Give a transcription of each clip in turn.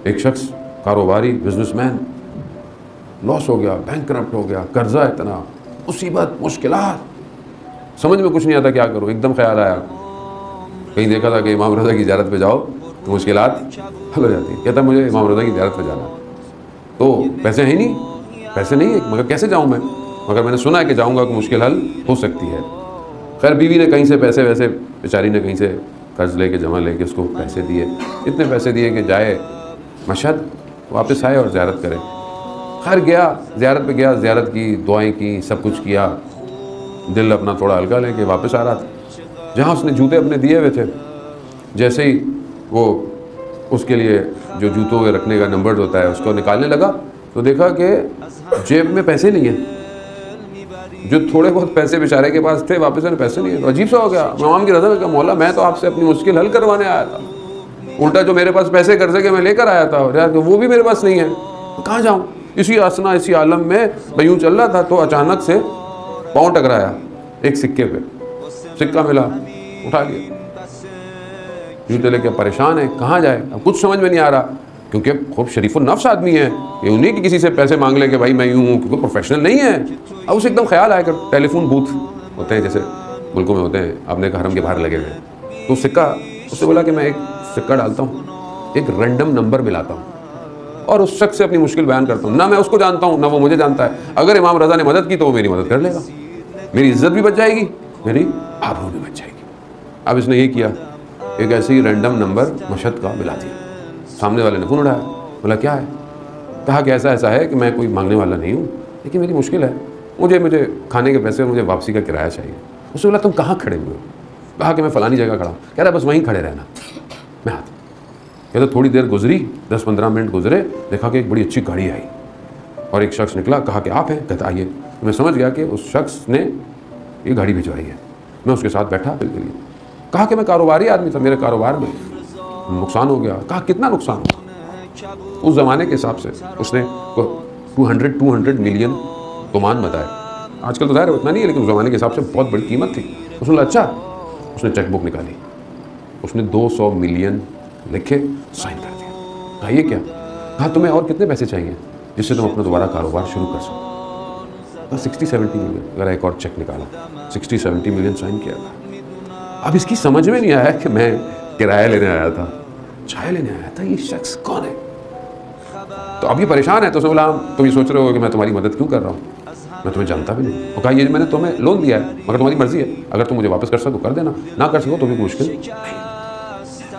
ایک شخص کاروباری بزنس مین لاس ہو گیا، بینکرپٹ ہو گیا، قرضہ اتنا، مصیبت، مشکلات، سمجھ میں کچھ نہیں آتا کیا کرو. ایک دم خیال آیا، کہیں دیکھا تھا کہ امام رضا کی زیارت پہ جاؤ تو مشکلات حل ہو جاتی ہیں. کہتا مجھے امام رضا کی زیارت پہ جانا، تو پیسے ہیں نہیں، پیسے نہیں ہے، مگر کیسے جاؤں میں؟ مگر میں نے سنا ہے کہ جاؤں گا کہ مشکل حل ہو سکتی ہے. خیر بیوی نے کہیں سے پیسے ویسے، بیچاری نے کہیں سے قرض لے کے جمع لے کے اس کو پیسے دیے، اتنے پیسے دیے کہ جائے مشہد، واپس آئے اور زیارت کرے. خیر گیا، زیارت پہ گیا، زیارت کی، دعائیں کی، سب کچھ کیا، دل اپنا تھوڑا ہلکا لے کے واپس آ رہا تھا. جہاں اس نے جوتے اپنے دیے ہوئے تھے، جیسے ہی وہ اس کے لیے جو جوتوں کے رکھنے کا نمبر ہوتا ہے اس کو نکالنے لگا تو دیکھا کہ جیب میں پیسے نہیں ہیں. جو تھوڑے بہت پیسے بیچارے کے پاس تھے واپس آنے پیسے نہیں ہیں. تو عجیب سا ہو گیا. امام کی رضا نے کہا مولا میں تو آپ سے اپنی مشکل حل کروانے آیا تھا، الٹا جو میرے پاس پیسے قرضے کے میں لے کر آیا تھا وہ بھی میرے پاس نہیں ہے، کہاں جاؤں؟ اسی اسنا، اسی عالم میں میں یوں چل رہا تھا تو اچانک سے پاؤں ٹکرایا ایک سکے پہ، سکہ ملا، اٹھا لیا. یوں چلے کہ پریشان ہے کہاں جائے، اب کچھ سمجھ میں نہیں آ رہا، کیونکہ خوب شریف النفس آدمی ہے، یہ انہیں کہ کسی سے پیسے مانگ لے کہ بھائی میں یوں ہوں، کیونکہ پروفیشنل نہیں ہے. اب اسے ایک دم خیال آیا کہ ٹیلی فون بوتھ ہوتے ہیں جیسے ملکوں میں ہوتے ہیں، اپنے حرم کے باہر لگے ہوئے ہیں، تو سکہ، اس سے بولا کہ میں ایک سکہ ڈالتا ہوں، ایک رینڈم نمبر ملاتا ہوں اور اس شخص سے اپنی مشکل بیان کرتا ہوں. نہ میں اس کو جانتا ہوں نہ وہ مجھے جانتا ہے. اگر امام رضا نے مدد کی تو وہ میری مدد کر لے گا، میری عزت بھی بچ جائے گی، میری آبرو بھی بچ جائے گی. اب اس نے یہ کیا، ایک ایسے ہی رینڈم نمبر مشہد کا ملا دیا. سامنے والے نے فون اٹھایا، بولا کیا ہے؟ کہا کہ ایسا ہے کہ میں کوئی مانگنے والا نہیں ہوں، لیکن میری مشکل ہے، مجھے کھانے کے پیسے اور مجھے واپسی کا کرایہ چاہیے. اس نے بولا تم کہاں کھڑے ہوئے ہو؟ کہا کہ میں فلانی جگہ کھڑا ہوں. کہہ رہا بس وہیں کھڑے رہنا، میں آتا ہوں. کہتا تھوڑی دیر گزری، 10-15 منٹ گزرے، دیکھا کہ ایک بڑی اچھی گاڑی آئی اور ایک شخص نکلا. کہا کہ آپ ہیں؟ کہتا آئیے. میں سمجھ گیا کہ اس شخص نے یہ گاڑی بھجوائی ہے. میں اس کے ساتھ بیٹھا. کہا کہ میں کاروباری آدمی تھا، میرے کاروبار میں نقصان ہو گیا. کہا کتنا نقصان ہوا؟ اس زمانے کے حساب سے اس نے 200 ملین تومان بتایا. آج کل تو ظاہر ہے اتنا نہیں ہے، لیکن اس زمانے کے حساب سے بہت بڑی قیمت تھی. اس نے بولا اچھا. اس نے چیک بک نکالی، اس نے 200 ملین لکھے، سائن کر دیا. کہا یہ کیا؟ کہا تمہیں اور کتنے پیسے چاہیے جس سے تم اپنا دوبارہ کاروبار شروع کر سکو؟ کہا 60-70 ملین. اگر ایک اور چیک نکالا، 60-70 ملین سائن کیا تھا. اب اس کی سمجھ میں نہیں آیا کہ میں کرایہ لینے آیا تھا، چائے لینے آیا تھا، یہ شخص کون ہے؟ تو اب یہ پریشان ہے. تو اس نے بولا تم یہ سوچ رہے ہو کہ میں تمہاری مدد کیوں کر رہا ہوں، میں تمہیں جانتا بھی نہیں. وہ کہا یہ میں نے تمہیں لون دیا ہے مگر تمہاری مرضی ہے، اگر تم مجھے واپس کر سکو کر دینا، نہ کر سکو تو بھی مشکل نہیں.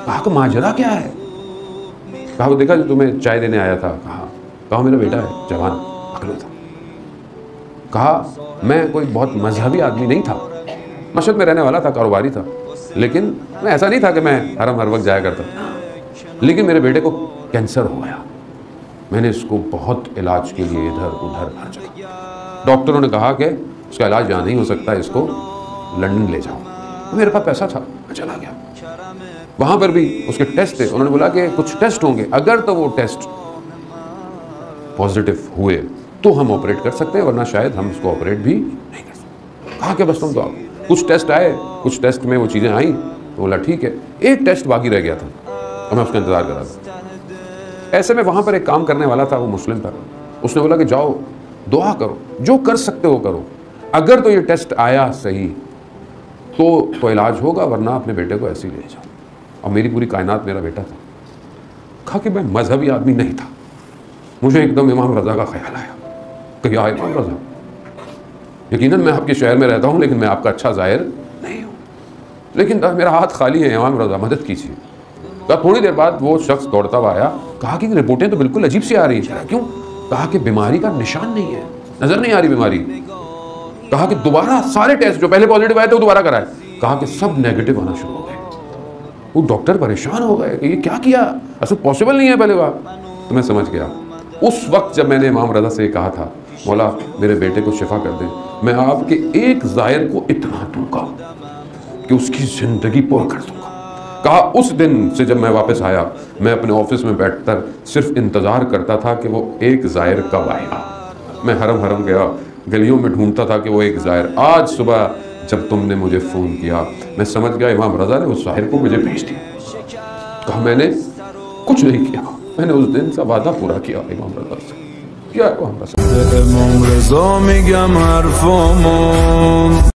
کہا کہ ماجرا کیا ہے؟ کہا وہ دیکھا جو تمہیں چائے دینے آیا تھا. کہا میرا بیٹا ہے، جوان عقل تھا. کہا میں کوئی بہت مذہبی آدمی نہیں تھا، مشہد میں رہنے والا تھا، کاروباری تھا، لیکن میں ایسا نہیں تھا کہ میں حرم ہر وقت جایا کرتا. لیکن میرے بیٹے کو کینسر ہو گیا، میں نے اس کو بہت علاج کے لیے ادھر ادھر ہر جگہ، ڈاکٹروں نے کہا کہ اس کا علاج یہاں نہیں ہو سکتا، اس کو لنڈن لے جاؤ. میرے پاس پیسہ تھا، میں چلا گیا. وہاں پر بھی اس کے ٹیسٹ تھے. انہوں نے بولا کہ کچھ ٹیسٹ ہوں گے، اگر تو وہ ٹیسٹ پازیٹیو ہوئے تو ہم آپریٹ کر سکتے ہیں، ورنہ شاید ہم اس کو آپریٹ بھی نہیں کر سکتے. کہا کہ بس تم تو آؤ. کچھ ٹیسٹ آئے، کچھ ٹیسٹ میں وہ چیزیں آئیں تو بولا ٹھیک ہے. ایک ٹیسٹ باقی رہ گیا تھا اور میں اس کا انتظار کر رہا تھا. ایسے میں وہاں پر ایک کام کرنے والا تھا، وہ مسلم تھا. اس نے بولا کہ جاؤ دعا کرو، جو کر سکتے ہو کرو، اگر تو یہ ٹیسٹ آیا صحیح تو علاج ہوگا، ورنہ اپنے بیٹے کو ایسے ہی لے جاؤ. اور میری پوری کائنات میرا بیٹا تھا. کہا کہ میں مذہبی آدمی نہیں تھا، مجھے ایک دم امام رضا کا خیال آیا کہ یا امام رضا، یقیناً میں آپ کے شہر میں رہتا ہوں لیکن میں آپ کا اچھا ظاہر نہیں ہوں، لیکن میرا ہاتھ خالی ہے، امام رضا مدد کیجیے. کہا تھوڑی دیر بعد وہ شخص دوڑتا ہوا آیا. کہا کہ رپورٹیں تو بالکل عجیب سی آ رہی ہیں. کیوں؟ کہا کہ بیماری کا نشان نہیں ہے، نظر نہیں آ رہی بیماری. کہا کہ دوبارہ سارے ٹیسٹ جو پہلے پازیٹیو آئے تھے وہ دوبارہ کرائے. کہا کہ سب نیگیٹو آنا شروع ہو گئے. وہ ڈاکٹر پریشان ہو گئے کہ یہ کیا کیا، ایسا پاسبل نہیں ہے پہلے بار. تو میں سمجھ گیا اس وقت جب میں نے امام رضا سے یہ کہا تھا مولا میرے بیٹے کو شفا کر دیں، میں آپ کے ایک ظاہر کو اتنا دوں گا کہ اس کی زندگی پر کر دوں گا. کہا اس دن سے جب میں واپس آیا، میں اپنے آفس میں بیٹھ کر صرف انتظار کرتا تھا کہ وہ ایک ظاہر کب آئے گا. میں حرم گیا، گلیوں میں ڈھونڈتا تھا کہ وہ ایک ظاہر. آج صبح جب تم نے مجھے فون کیا میں سمجھ گیا امام رضا نے اس ظاہر کو مجھے بھیج دیا. کہا میں نے کچھ نہیں کیا، میں نے اس دن کا وعدہ پورا کیا امام رضا سے. کیا امام رضا امام رضا میگم حرفامو